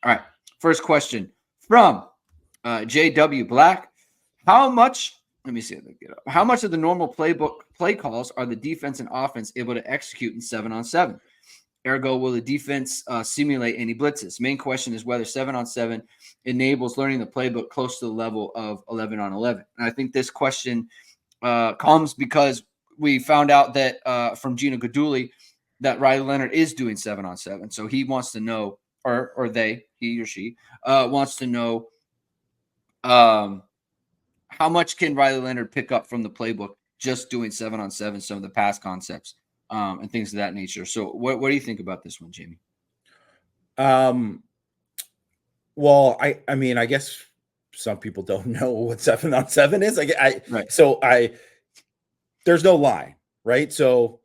All right. First question from J.W. Black. How much of the normal playbook play calls are the defense and offense able to execute in 7-on-7? Ergo, will the defense simulate any blitzes? Main question is whether 7-on-7 enables learning the playbook close to the level of 11-on-11. And I think this question comes because we found out that from Gina Gaduli that Riley Leonard is doing 7-on-7. So he wants to know, or they, he or she, wants to know how much can Riley Leonard pick up from the playbook just doing 7-on-7, some of the pass concepts and things of that nature. So what do you think about this one, Jamie? Well, I mean, I guess some people don't know what 7-on-7 is. There's no line, right? So,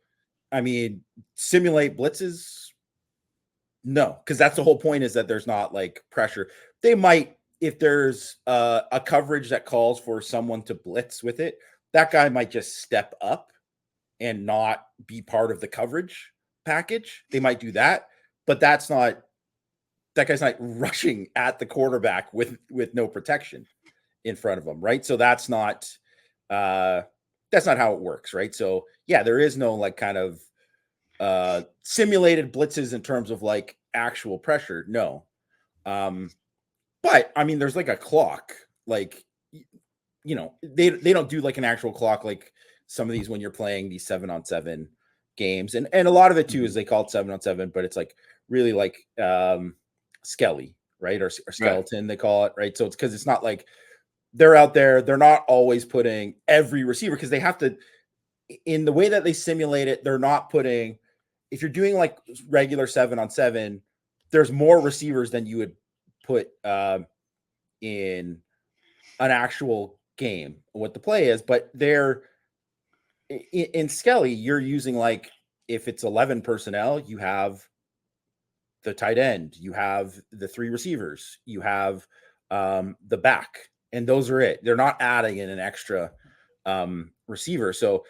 I mean, simulate blitzes. No, because that's the whole point, is that there's not like pressure. They might, if there's a coverage that calls for someone to blitz with it, that guy might just step up and not be part of the coverage package. They might do that, but that guy's not rushing at the quarterback with no protection in front of him, right? So that's not how it works, right? So yeah, there is no like kind of simulated blitzes in terms of like actual pressure. No. But I mean, there's like a clock, like, you know, they don't do like an actual clock, like some of these when you're playing these 7-on-7 games. And a lot of it too is they call it 7-on-7, but it's like really like skelly, right? Or skeleton, right. They call it, right? So it's because it's not like they're out there, they're not always putting every receiver, because they have to, in the way that they simulate it, they're not putting, if you're doing like regular 7-on-7, there's more receivers than you would put in an actual game, what the play is. But they're in Skelly, you're using, like, if it's 11 personnel, you have the tight end, you have the 3 receivers, you have the back, and those are it. They're not adding in an extra receiver. So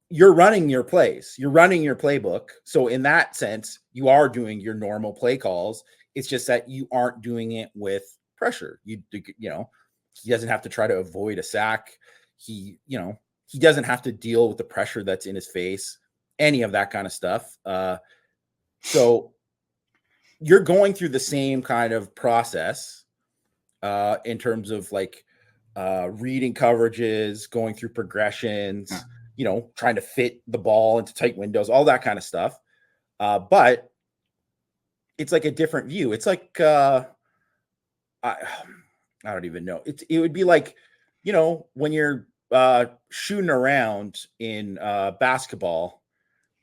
you're running your plays, you're running your playbook. So in that sense, you are doing your normal play calls. It's just that you aren't doing it with pressure. You know, he doesn't have to try to avoid a sack. He doesn't have to deal with the pressure that's in his face, any of that kind of stuff. So you're going through the same kind of process in terms of like reading coverages, going through progressions, you know, trying to fit the ball into tight windows, all that kind of stuff. But it's like a different view. It's like, I don't even know. It would be like, you know, when you're shooting around in basketball,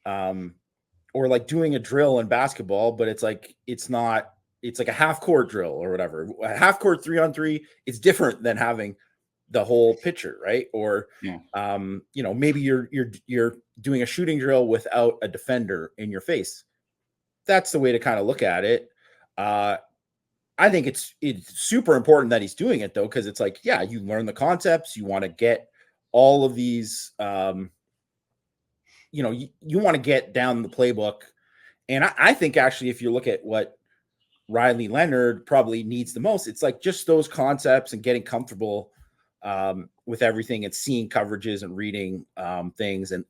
or like doing a drill in basketball, but it's like a half court drill or whatever. A half court 3-on-3 is different than having the whole picture, right? Or you know, maybe you're doing a shooting drill without a defender in your face. That's the way to kind of look at it. I think it's super important that he's doing it, though, because it's like, yeah, you learn the concepts, you want to get all of these, you know, you want to get down the playbook. And I think actually, if you look at what Riley Leonard probably needs the most, it's like just those concepts and getting comfortable with everything and seeing coverages and reading things and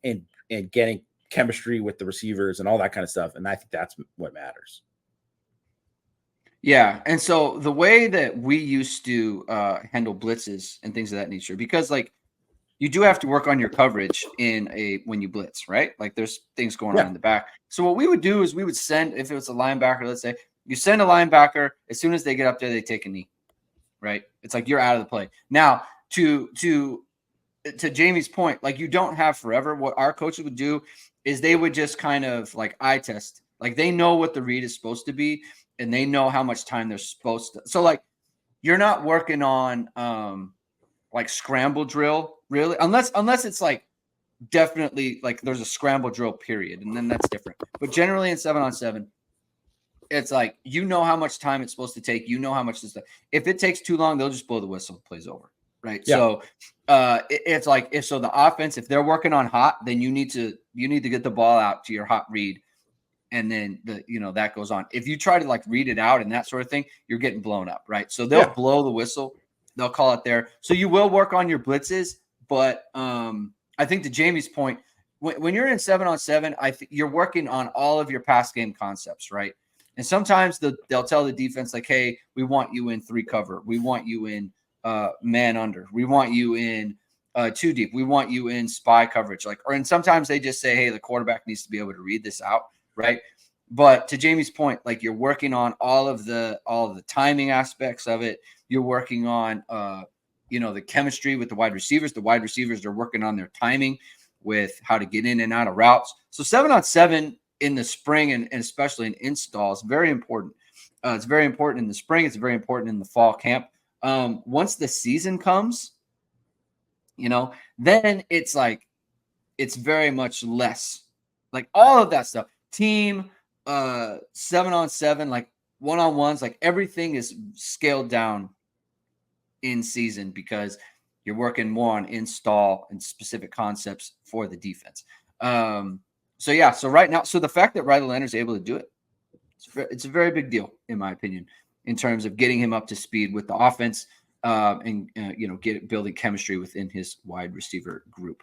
getting chemistry with the receivers and all that kind of stuff. And I think that's what matters. Yeah. And so the way that we used to handle blitzes and things of that nature, because like you do have to work on your coverage when you blitz, right? Like there's things going on in the back. So what we would do is we would send, if it was a linebacker, let's say you send a linebacker, as soon as they get up there, they take a knee, right? It's like you're out of the play. Now to Jamie's point, like you don't have forever. What our coaches would do is they would just kind of like eye test. Like they know what the read is supposed to be and they know how much time they're supposed to. So like you're not working on like scramble drill really, unless it's like definitely like there's a scramble drill period, and then that's different. But generally in 7-on-7, it's like you know how much time it's supposed to take. You know how much this. If it takes too long, they'll just blow the whistle. Plays over, right? Yeah. So it's like if the offense, if they're working on hot, then you need to get the ball out to your hot read and then that goes on. If you try to like read it out and that sort of thing, you're getting blown up, right? So they'll blow the whistle, they'll call it there. So you will work on your blitzes, but I think to Jamie's point, when you're in 7-on-7, I think you're working on all of your pass game concepts, right? And sometimes they'll tell the defense like, hey, we want you in 3 cover, we want you in man under, we want you in 2 deep, we want you in spy coverage, and sometimes they just say, hey, the quarterback needs to be able to read this out, right? But to Jamie's point, like you're working on all of the timing aspects of it. You're working on the chemistry with the wide receivers. The wide receivers are working on their timing with how to get in and out of routes. So 7-on-7 in the spring and especially in install is very important. It's very important in the spring. It's very important in the fall camp. Once the season comes, then it's like, it's very much less like all of that stuff. Team, 7-on-7, like one-on-ones, like everything is scaled down in season because you're working more on install and specific concepts for the defense. So right now, the fact that Riley Leonard is able to do it, it's a very big deal, in my opinion, in terms of getting him up to speed with the offense and building chemistry within his wide receiver group.